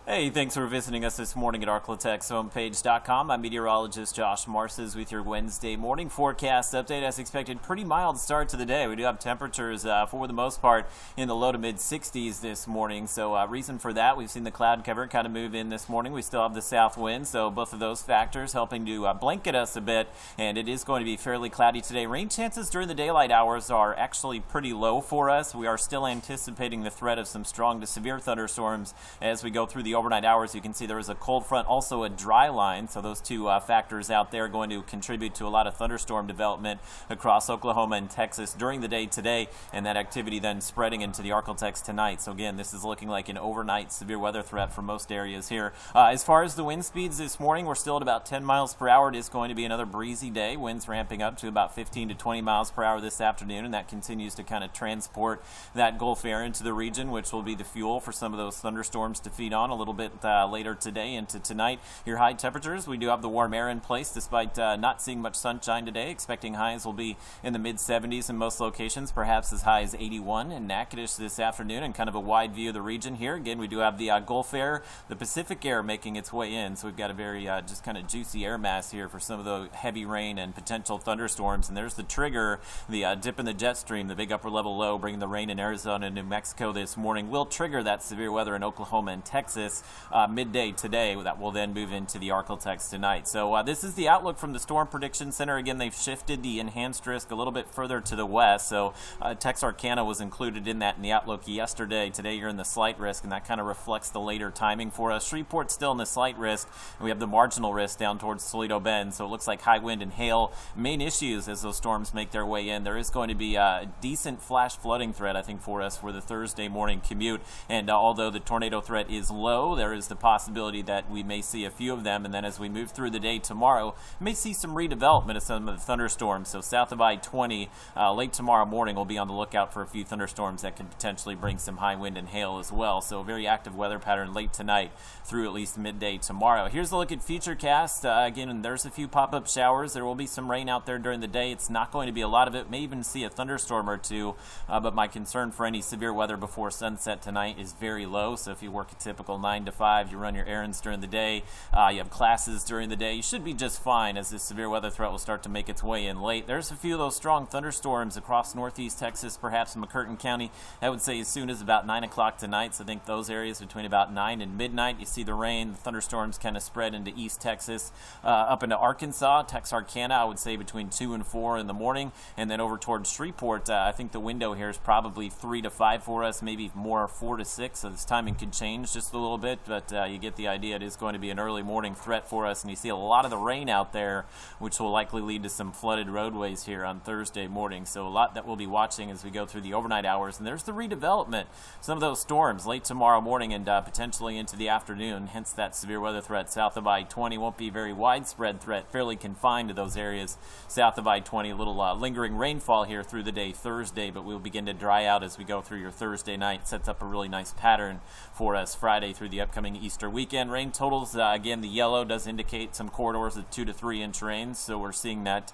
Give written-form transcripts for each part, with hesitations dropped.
Hey, thanks for visiting us this morning at ArklateXHomepage.com. I'm meteorologist Josh Marces with your Wednesday morning forecast update. As expected, pretty mild start to the day. We do have temperatures for the most part in the low to mid 60s this morning. So reason for that, we've seen the cloud cover kind of move in this morning. We still have the south wind, so both of those factors helping to blanket us a bit. And it is going to be fairly cloudy today. Rain chances during the daylight hours are actually pretty low for us. We are still anticipating the threat of some strong to severe thunderstorms as we go through the overnight hours. You can see there is a cold front, also a dry line, so those two factors out there going to contribute to a lot of thunderstorm development across Oklahoma and Texas during the day today, and that activity then spreading into the Arklatex tonight. So again, this is looking like an overnight severe weather threat for most areas here. As far as the wind speeds this morning, we're still at about 10 miles per hour. It is going to be another breezy day. Winds ramping up to about 15 to 20 miles per hour this afternoon, and that continues to kind of transport that Gulf air into the region, which will be the fuel for some of those thunderstorms to feed on a little bit later today into tonight. Your high temperatures, we do have the warm air in place despite not seeing much sunshine today. Expecting highs will be in the mid 70s in most locations, perhaps as high as 81 in Natchitoches this afternoon, and kind of a wide view of the region here. Again, we do have the Gulf air, the Pacific air making its way in, so we've got a very just kind of juicy air mass here for some of the heavy rain and potential thunderstorms. And there's the trigger, the dip in the jet stream, the big upper level low bringing the rain in Arizona and New Mexico this morning will trigger that severe weather in Oklahoma and Texas midday today. That will then move into the Arklatex tonight. So this is the outlook from the Storm Prediction Center. Again, they've shifted the enhanced risk a little bit further to the west. So Texarkana was included in that in the outlook yesterday. Today you're in the slight risk, and that kind of reflects the later timing for us. Shreveport's still in the slight risk, and we have the marginal risk down towards Toledo Bend. So it looks like high wind and hail main issues as those storms make their way in. There is going to be a decent flash flooding threat, I think, for us for the Thursday morning commute. And although the tornado threat is low, there is the possibility that we may see a few of them, and then as we move through the day tomorrow, may see some redevelopment of some of the thunderstorms. So south of I-20, late tomorrow morning, we'll be on the lookout for a few thunderstorms that could potentially bring some high wind and hail as well. So a very active weather pattern late tonight through at least midday tomorrow. Here's a look at Futurecast. Again, there's a few pop-up showers. There will be some rain out there during the day. It's not going to be a lot of it. May even see a thunderstorm or two, but my concern for any severe weather before sunset tonight is very low. So if you work a typical 9 to 5, you run your errands during the day, you have classes during the day, you should be just fine as this severe weather threat will start to make its way in late. There's a few of those strong thunderstorms across northeast Texas, perhaps in McCurtain County. I would say as soon as about 9 o'clock tonight. So I think those areas between about 9 and midnight, you see the rain, the thunderstorms kind of spread into East Texas, up into Arkansas, Texarkana, I would say between 2 and 4 in the morning, and then over towards Shreveport. I think the window here is probably 3 to 5 for us, maybe more 4 to 6, so this timing could change just a little bit, but you get the idea. It is going to be an early morning threat for us, and you see a lot of the rain out there, which will likely lead to some flooded roadways here on Thursday morning. So a lot that we'll be watching as we go through the overnight hours. And there's the redevelopment, some of those storms late tomorrow morning and potentially into the afternoon, hence that severe weather threat south of I-20. Won't be very widespread threat, fairly confined to those areas south of I-20. A little lingering rainfall here through the day Thursday, but we'll begin to dry out as we go through your Thursday night. Sets up a really nice pattern for us Friday through the upcoming Easter weekend. Rain totals, again, the yellow does indicate some corridors of 2 to 3 inch rains, so we're seeing that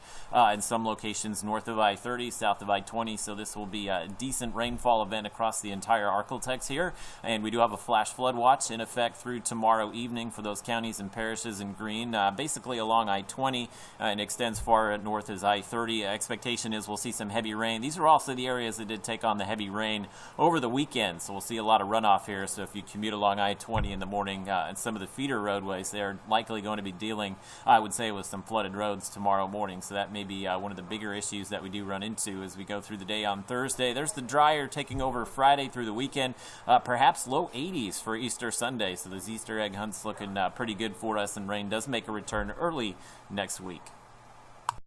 in some locations north of I-30, south of I-20, so this will be a decent rainfall event across the entire Arklatex here. And we do have a flash flood watch in effect through tomorrow evening for those counties and parishes in green, basically along I-20 and extends far north as I-30. Expectation is we'll see some heavy rain. These are also the areas that did take on the heavy rain over the weekend, so we'll see a lot of runoff here. So if you commute along I-20 in the morning and some of the feeder roadways, they're likely going to be dealing, I would say, with some flooded roads tomorrow morning. So that may be one of the bigger issues that we do run into as we go through the day on Thursday. There's the dryer taking over Friday through the weekend, perhaps low 80s for Easter Sunday. So those Easter egg hunts looking pretty good for us, and rain does make a return early next week.